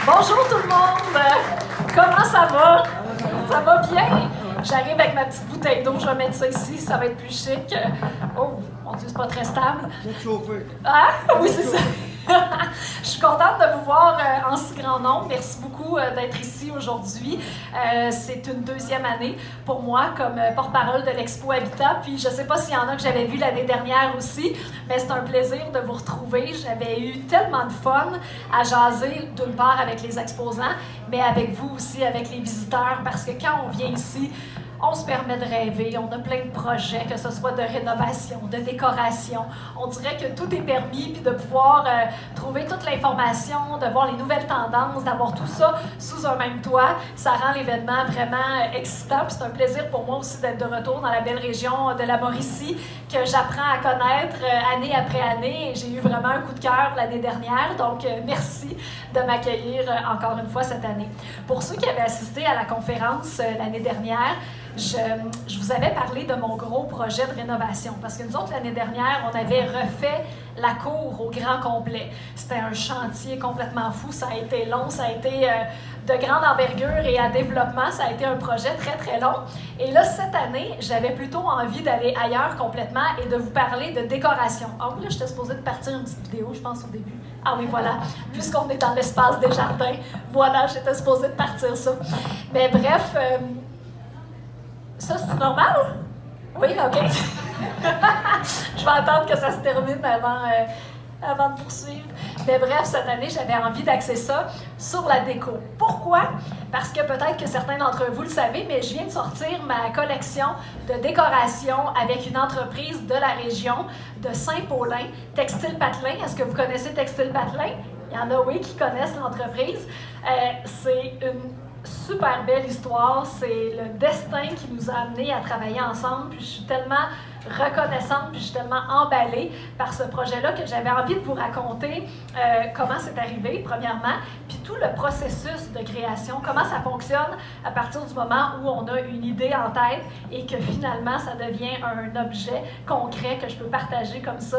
Bonjour tout le monde! Comment ça va? Ça va bien? J'arrive avec ma petite bouteille d'eau, je vais mettre ça ici, ça va être plus chic. Oh, mon Dieu, c'est pas très stable. Je vais te chauffer. Ah, oui, c'est ça. Je suis contente de vous voir en si grand nombre. Merci beaucoup d'être ici aujourd'hui. C'est une deuxième année pour moi comme porte-parole de l'Expo Habitat. Puis je ne sais pas s'il y en a que j'avais vu l'année dernière aussi, mais c'est un plaisir de vous retrouver. J'avais eu tellement de fun à jaser d'une part avec les exposants, mais avec vous aussi, avec les visiteurs, parce que quand on vient ici, on se permet de rêver, on a plein de projets, que ce soit de rénovation, de décoration. On dirait que tout est permis, puis de pouvoir trouver toute l'information, de voir les nouvelles tendances, d'avoir tout ça sous un même toit, ça rend l'événement vraiment excitant. Puis c'est un plaisir pour moi aussi d'être de retour dans la belle région de la Mauricie, que j'apprends à connaître année après année. Et j'ai eu vraiment un coup de cœur l'année dernière, donc merci de m'accueillir encore une fois cette année. Pour ceux qui avaient assisté à la conférence l'année dernière, je vous avais parlé de mon gros projet de rénovation parce que nous autres, l'année dernière, on avait refait la cour au grand complet. C'était un chantier complètement fou, ça a été long, ça a été de grande envergure et à développement, ça a été un projet très, très long. Et là, cette année, j'avais plutôt envie d'aller ailleurs complètement et de vous parler de décoration. Ah oui, là, j'étais supposée de partir une petite vidéo, je pense, au début. Ah oui, voilà, puisqu'on est dans l'espace des jardins, voilà, j'étais supposée de partir ça. Mais bref... Ça, c'est normal? Oui, OK. Je vais attendre que ça se termine avant de poursuivre. Mais bref, cette année, j'avais envie d'axer ça sur la déco. Pourquoi? Parce que peut-être que certains d'entre vous le savez, mais je viens de sortir ma collection de décoration avec une entreprise de la région de Saint-Paulin, Textile Patelin. Est-ce que vous connaissez Textile Patelin? Il y en a, oui, qui connaissent l'entreprise. C'est une super belle histoire, c'est le destin qui nous a amenés à travailler ensemble, puis je suis tellement reconnaissante, puis je suis tellement emballée par ce projet-là que j'avais envie de vous raconter comment c'est arrivé, premièrement, puis tout le processus de création, comment ça fonctionne à partir du moment où on a une idée en tête et que finalement ça devient un objet concret que je peux partager comme ça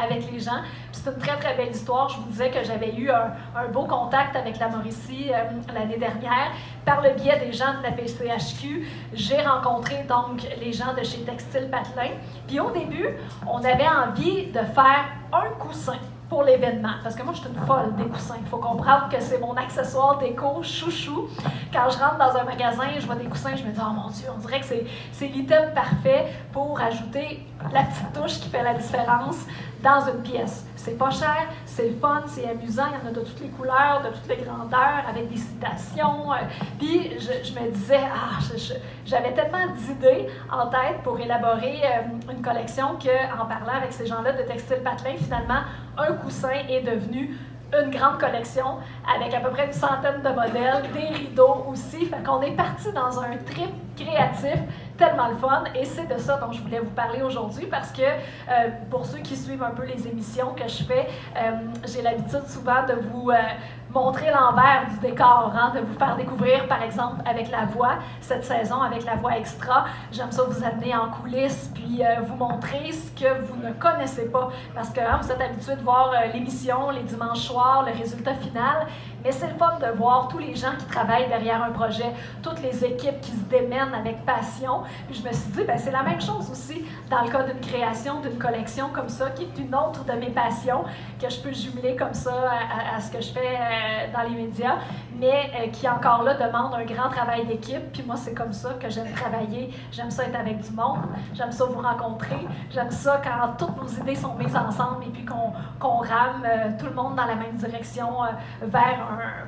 avec les gens. Puis c'est une très très belle histoire. Je vous disais que j'avais eu un beau contact avec la Mauricie l'année dernière. Par le biais des gens de la PCHQ, j'ai rencontré donc les gens de chez Textile Patelin. Puis au début, on avait envie de faire un coussin pour l'événement. Parce que moi, je suis une folle des coussins. Il faut comprendre que c'est mon accessoire déco chouchou. Quand je rentre dans un magasin, je vois des coussins, je me dis « Oh mon Dieu, on dirait que c'est l'item parfait pour ajouter la petite touche qui fait la différence dans une pièce. » C'est pas cher, c'est fun, c'est amusant, il y en a de toutes les couleurs, de toutes les grandeurs, avec des citations. Puis je me disais, j'avais tellement d'idées en tête pour élaborer une collection qu'en parlant avec ces gens-là de Textile Patelin, finalement, un coussin est devenu une grande collection avec à peu près une centaine de modèles, des rideaux aussi. Fait qu'on est parti dans un trip créatif tellement le fun et c'est de ça dont je voulais vous parler aujourd'hui parce que pour ceux qui suivent un peu les émissions que je fais, j'ai l'habitude souvent de vous montrer l'envers du décor, hein, de vous faire découvrir par exemple avec La Voix, cette saison avec La Voix Extra. J'aime ça vous amener en coulisses puis vous montrer ce que vous ne connaissez pas parce que hein, vous êtes habitués de voir l'émission les dimanches soirs, le résultat final. Mais c'est le fun de voir tous les gens qui travaillent derrière un projet, toutes les équipes qui se démènent avec passion. Puis je me suis dit, ben, c'est la même chose aussi dans le cas d'une création, d'une collection comme ça, qui est une autre de mes passions, que je peux jumeler comme ça à ce que je fais dans les médias, mais qui encore là demande un grand travail d'équipe. Puis moi, c'est comme ça que j'aime travailler. J'aime ça être avec du monde, j'aime ça vous rencontrer, j'aime ça quand toutes nos idées sont mises ensemble et puis qu'on rame tout le monde dans la même direction vers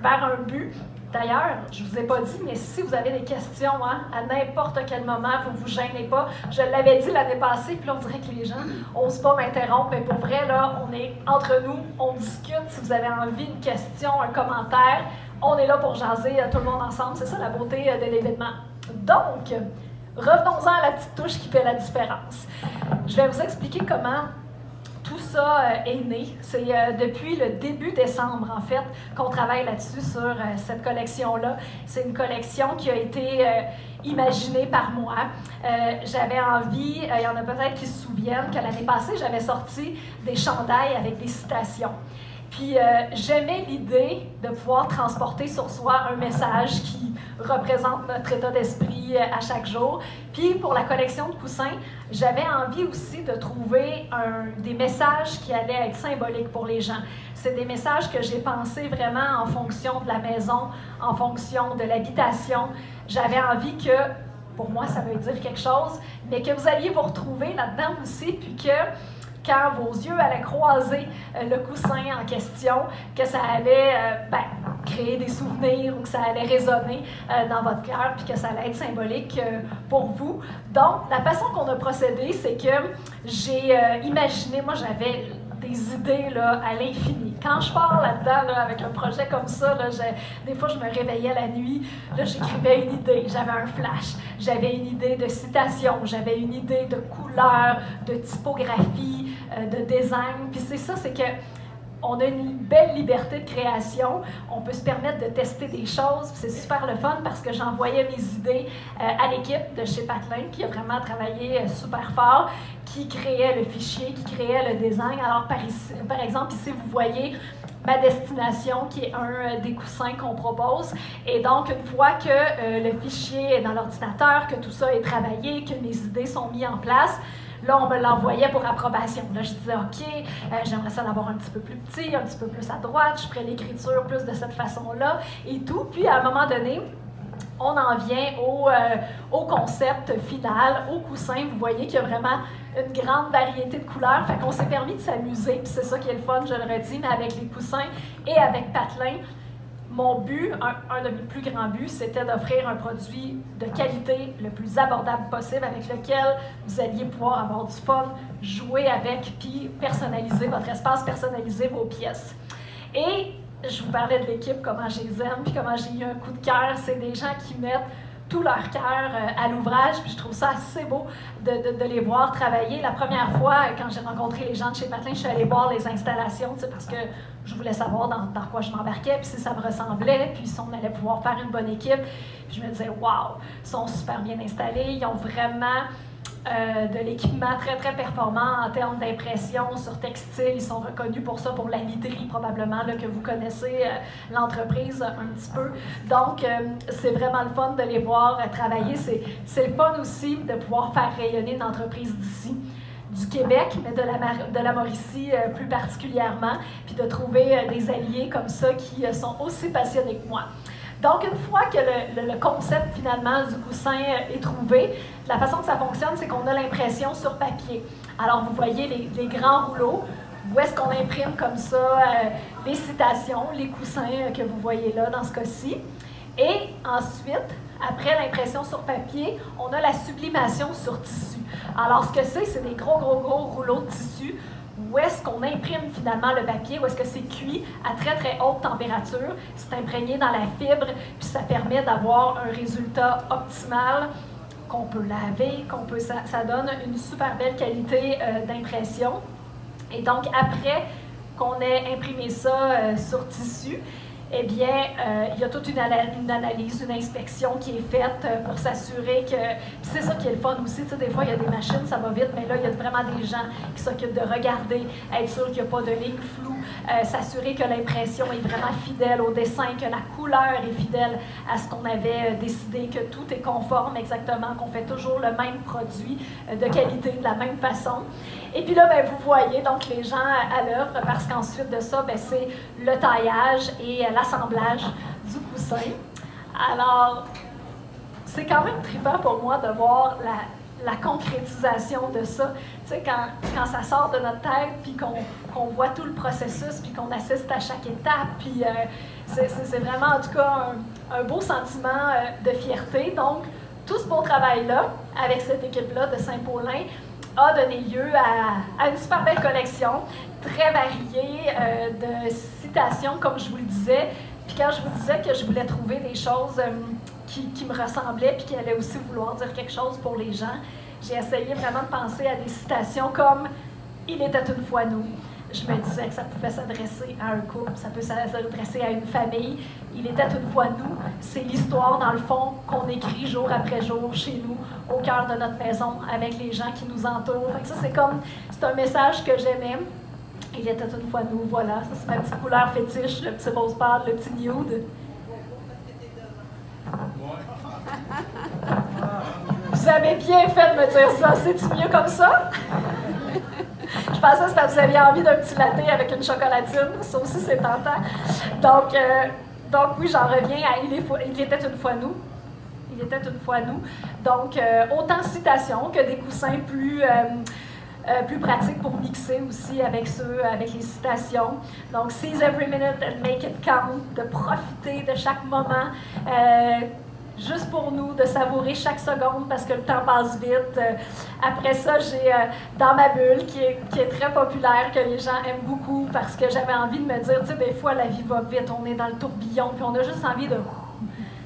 un but. D'ailleurs, je ne vous ai pas dit, mais si vous avez des questions hein, à n'importe quel moment, vous ne vous gênez pas. Je l'avais dit l'année passée, puis là, on dirait que les gens n'osent pas m'interrompre, mais pour vrai, là, on est entre nous, on discute. Si vous avez envie d'une question, un commentaire, on est là pour jaser tout le monde ensemble. C'est ça la beauté de l'événement. Donc, revenons-en à la petite touche qui fait la différence. Je vais vous expliquer comment tout ça est né. C'est depuis le début décembre, en fait, qu'on travaille là-dessus, sur cette collection-là. C'est une collection qui a été imaginée par moi. J'avais envie, il y en a peut-être qui se souviennent, que l'année passée, j'avais sorti des chandails avec des citations. Puis j'aimais l'idée de pouvoir transporter sur soi un message qui représente notre état d'esprit à chaque jour. Puis pour la collection de coussins, j'avais envie aussi de trouver des messages qui allaient être symboliques pour les gens. C'est des messages que j'ai pensés vraiment en fonction de la maison, en fonction de l'habitation. J'avais envie que, pour moi, ça veut dire quelque chose, mais que vous alliez vous retrouver là-dedans aussi, puis que quand vos yeux allaient croiser le coussin en question, que ça allait créer des souvenirs ou que ça allait résonner dans votre cœur, puis que ça allait être symbolique pour vous. Donc, la façon qu'on a procédé, c'est que j'ai imaginé, moi j'avais des idées là, à l'infini. Quand je pars là-dedans, là, avec un projet comme ça, là, des fois je me réveillais la nuit, là, j'écrivais une idée, j'avais un flash, j'avais une idée de citation, j'avais une idée de couleur, de typographie, de design. Puis c'est ça, c'est que on a une belle liberté de création, on peut se permettre de tester des choses, c'est super le fun parce que j'envoyais mes idées à l'équipe de chez Patelin qui a vraiment travaillé super fort, qui créait le fichier, qui créait le design. Alors par exemple, ici vous voyez ma destination qui est un des coussins qu'on propose. Et donc, une fois que le fichier est dans l'ordinateur, que tout ça est travaillé, que mes idées sont mises en place, là, on me l'envoyait pour approbation. Là, je disais, OK, j'aimerais ça l'avoir un petit peu plus petit, un petit peu plus à droite, je ferais l'écriture plus de cette façon-là et tout. Puis, à un moment donné, on en vient au concept final, au coussin. Vous voyez qu'il y a vraiment une grande variété de couleurs. Fait qu'on s'est permis de s'amuser, puis c'est ça qui est le fun, je le redis, mais avec les coussins et avec Patelin. Mon but, un de mes plus grands buts, c'était d'offrir un produit de qualité le plus abordable possible avec lequel vous alliez pouvoir avoir du fun, jouer avec, puis personnaliser votre espace, personnaliser vos pièces. Et je vous parlais de l'équipe, comment je les aime, puis comment j'ai eu un coup de cœur. C'est des gens qui mettent tout leur cœur à l'ouvrage, puis je trouve ça assez beau de les voir travailler. La première fois, quand j'ai rencontré les gens de chez Patelin, je suis allée voir les installations, parce que je voulais savoir dans quoi je m'embarquais, puis si ça me ressemblait, puis si on allait pouvoir faire une bonne équipe. Puis je me disais, waouh, ils sont super bien installés, ils ont vraiment de l'équipement très, très performant en termes d'impression sur textile. Ils sont reconnus pour ça, pour la literie probablement, là, que vous connaissez l'entreprise un petit peu. Donc, c'est vraiment le fun de les voir travailler. C'est le fun aussi de pouvoir faire rayonner une entreprise d'ici, du Québec, mais de la Mauricie plus particulièrement, puis de trouver des alliés comme ça qui sont aussi passionnés que moi. Donc, une fois que le concept, finalement, du coussin est trouvé, la façon que ça fonctionne, c'est qu'on a l'impression sur papier. Alors, vous voyez les grands rouleaux, où est-ce qu'on imprime comme ça les citations, les coussins que vous voyez là, dans ce cas-ci. Et ensuite, après l'impression sur papier, on a la sublimation sur tissu. Alors, ce que c'est des gros rouleaux de tissu. Où est-ce qu'on imprime finalement le papier, où est-ce que c'est cuit à très très haute température, c'est imprégné dans la fibre, puis ça permet d'avoir un résultat optimal qu'on peut laver, ça donne une super belle qualité d'impression. Et donc après qu'on ait imprimé ça sur tissu, eh bien, il y a toute une analyse, une inspection qui est faite pour s'assurer que... C'est ça qui est le fun aussi, tu sais, des fois, il y a des machines, ça va vite, mais là, il y a vraiment des gens qui s'occupent de regarder, être sûr qu'il n'y a pas de ligne floue, s'assurer que l'impression est vraiment fidèle au dessin, que la couleur est fidèle à ce qu'on avait décidé, que tout est conforme exactement, qu'on fait toujours le même produit de qualité, de la même façon. Et puis là, ben, vous voyez donc les gens à l'œuvre, parce qu'ensuite de ça, ben, c'est le taillage et l'assemblage du coussin. Alors, c'est quand même trippant pour moi de voir la concrétisation de ça. Tu sais, quand ça sort de notre tête, puis qu'on voit tout le processus, puis qu'on assiste à chaque étape, puis c'est vraiment, en tout cas, un beau sentiment de fierté. Donc, tout ce beau travail-là, avec cette équipe-là de Saint-Paulin, a donné lieu à une super belle collection, très variée de citations, comme je vous le disais. Puis quand je vous disais que je voulais trouver des choses qui me ressemblaient, puis qui allaient aussi vouloir dire quelque chose pour les gens, j'ai essayé vraiment de penser à des citations comme « Il était une fois nous ». Je me disais que ça pouvait s'adresser à un couple, ça peut s'adresser à une famille. Il était une fois nous. C'est l'histoire, dans le fond, qu'on écrit jour après jour chez nous, au cœur de notre maison, avec les gens qui nous entourent. Fait que ça, c'est un message que j'aimais. Il était une fois nous, voilà. Ça, c'est ma petite couleur fétiche, le petit rose pâle, le petit nude. Vous avez bien fait de me dire ça. C'est-tu mieux comme ça? Je pensais que c'est parce que vous aviez envie d'un petit latte avec une chocolatine. Ça aussi, c'est tentant. Donc oui, j'en reviens à Il était une fois nous. Il était une fois nous. Donc, autant citations que des coussins plus pratiques pour mixer aussi avec les citations. Donc, seize every minute and make it count, de profiter de chaque moment, juste pour nous, de savourer chaque seconde parce que le temps passe vite. Après ça, j'ai Dans ma bulle, qui est très populaire, que les gens aiment beaucoup parce que j'avais envie de me dire, tu sais, des fois, la vie va vite, on est dans le tourbillon, puis on a juste envie de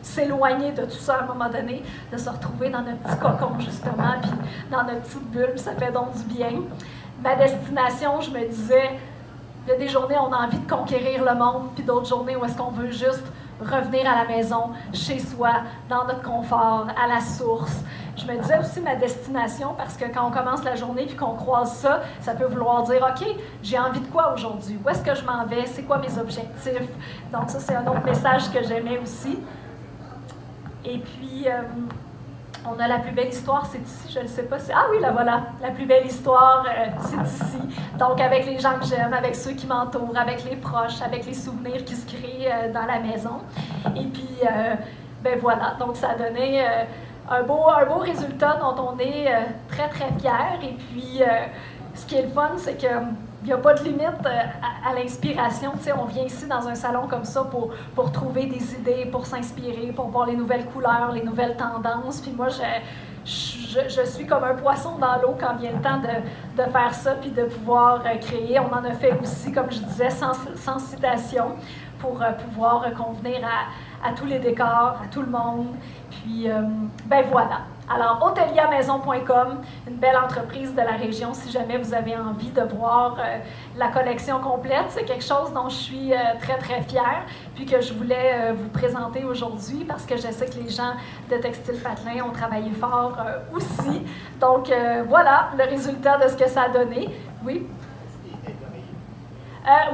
s'éloigner de tout ça à un moment donné, de se retrouver dans notre petit cocon, justement, puis dans notre petite bulle, ça fait donc du bien. Ma destination, je me disais, il y a des journées où on a envie de conquérir le monde, puis d'autres journées où est-ce qu'on veut juste revenir à la maison, chez soi, dans notre confort, à la source. Je me disais aussi ma destination, parce que quand on commence la journée puis qu'on croise ça, ça peut vouloir dire, OK, j'ai envie de quoi aujourd'hui? Où est-ce que je m'en vais? C'est quoi mes objectifs? Donc ça, c'est un autre message que j'aimais aussi. Et puis, on a la plus belle histoire, c'est ici, je ne sais pas. Ah oui, là voilà, la plus belle histoire, c'est ici. Donc, avec les gens que j'aime, avec ceux qui m'entourent, avec les proches, avec les souvenirs qui se créent dans la maison. Et puis, ben voilà, donc ça a donné un beau résultat dont on est très, très fiers. Et puis, ce qui est le fun, c'est que il n'y a pas de limite à l'inspiration. Tu sais, on vient ici dans un salon comme ça pour trouver des idées, pour s'inspirer, pour voir les nouvelles couleurs, les nouvelles tendances. Puis moi, je suis comme un poisson dans l'eau quand vient le temps de faire ça puis de pouvoir créer. On en a fait aussi, comme je disais, sans citation pour pouvoir convenir à tous les décors, à tout le monde. Puis, ben voilà. Alors, hoteliamaison.com, une belle entreprise de la région, si jamais vous avez envie de voir la collection complète. C'est quelque chose dont je suis très, très fière, puis que je voulais vous présenter aujourd'hui parce que je sais que les gens de Textile Patelin ont travaillé fort aussi. Donc, voilà le résultat de ce que ça a donné. Oui?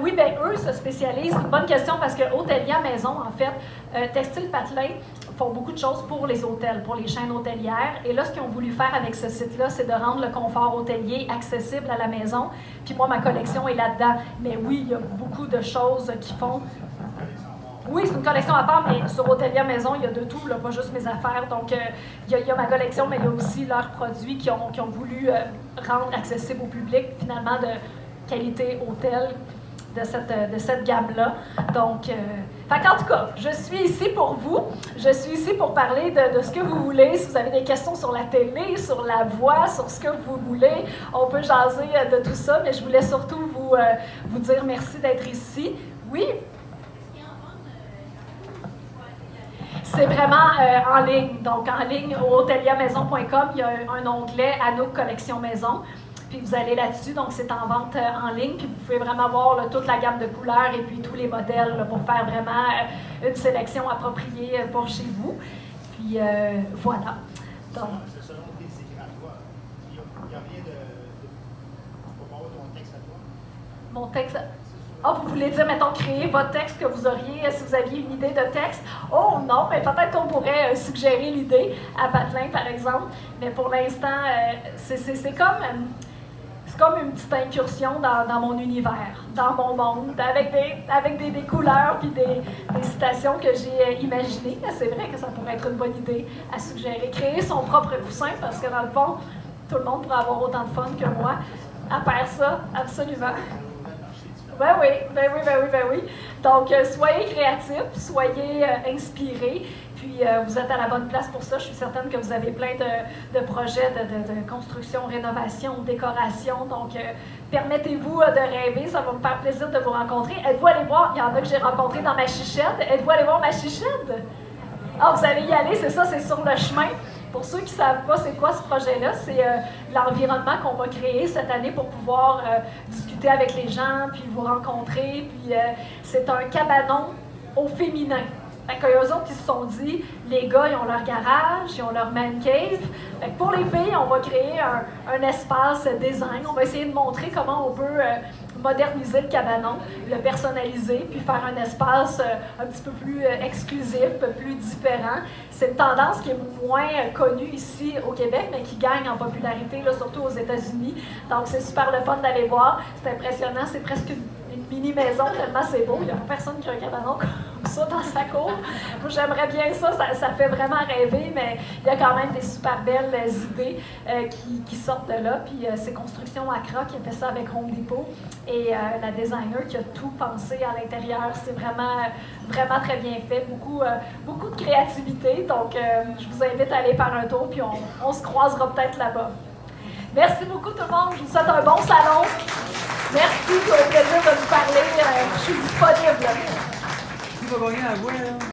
Oui, bien, eux se spécialisent. C'est une bonne question parce que Hotelia Maison, en fait, Textile Patelin font beaucoup de choses pour les hôtels, pour les chaînes hôtelières. Et là, ce qu'ils ont voulu faire avec ce site-là, c'est de rendre le confort hôtelier accessible à la maison. Puis moi, ma collection est là-dedans. Mais oui, il y a beaucoup de choses qui font... Oui, c'est une collection à part, mais sur Hotelia Maison, il y a de tout, là, pas juste mes affaires. Donc, il y a ma collection, mais il y a aussi leurs produits qui ont voulu rendre accessible au public, finalement, de qualité hôtel de cette gamme-là. Donc, en tout cas, je suis ici pour vous. Je suis ici pour parler de ce que vous voulez. Si vous avez des questions sur la télé, sur la voix, sur ce que vous voulez, on peut jaser de tout ça, mais je voulais surtout vous dire merci d'être ici. Oui? C'est vraiment en ligne. Donc, en ligne, au hoteliamaison.com, il y a un onglet Anouk Collection Maison. Puis vous allez là-dessus, donc c'est en vente en ligne, puis vous pouvez vraiment voir là, toute la gamme de couleurs et puis tous les modèles là, pour faire vraiment une sélection appropriée pour chez vous. Puis voilà. Donc, c'est selon tes écrits à toi. Il n'y a rien de... Tu peux pas avoir ton texte à toi? Mon texte... Ah, vous voulez dire, mettons, créer votre texte que vous auriez, si vous aviez une idée de texte? Oh non, mais peut-être qu'on pourrait suggérer l'idée à Patelin, par exemple. Mais pour l'instant, c'est comme une petite incursion dans mon univers, dans mon monde, avec des couleurs puis des citations que j'ai imaginées. C'est vrai que ça pourrait être une bonne idée à suggérer. Créer son propre coussin, parce que dans le fond, tout le monde pourrait avoir autant de fun que moi à faire ça, absolument. Ben oui. Donc, soyez créatifs, soyez inspirés, puis vous êtes à la bonne place pour ça. Je suis certaine que vous avez plein de projets de construction, rénovation, décoration. Donc, permettez-vous de rêver, ça va me faire plaisir de vous rencontrer. Êtes-vous allé voir, il y en a que j'ai rencontrés dans ma chichette. Êtes-vous allé voir ma chichette? Ah, vous allez y aller, c'est ça, c'est sur le chemin. Pour ceux qui ne savent pas c'est quoi ce projet-là, c'est l'environnement qu'on va créer cette année pour pouvoir discuter avec les gens, puis vous rencontrer. Puis c'est un cabanon au féminin. Fait qu'eux autres, ils se sont dit, les gars, ils ont leur garage, ils ont leur man cave. Fait que pour les filles, on va créer un espace design. On va essayer de montrer comment on peut moderniser le cabanon, le personnaliser, puis faire un espace un petit peu plus exclusif, plus différent. C'est une tendance qui est moins connue ici au Québec, mais qui gagne en popularité, là, surtout aux États-Unis. Donc, c'est super le fun d'aller voir. C'est impressionnant. C'est presque une mini-maison, tellement c'est beau. Il n'y a personne qui a un cabanon comme ça dans sa cour. Moi, j'aimerais bien ça. Ça fait vraiment rêver, mais il y a quand même des super belles idées qui sortent de là. Puis c'est Construction Accra qui a fait ça avec Home Depot et la designer qui a tout pensé à l'intérieur. C'est vraiment très bien fait. Beaucoup de créativité. Donc, je vous invite à aller faire un tour, puis on se croisera peut-être là-bas. Merci beaucoup tout le monde. Je vous souhaite un bon salon. Merci, au plaisir de vous parler. Je suis disponible. Qui va gagner la voix, là?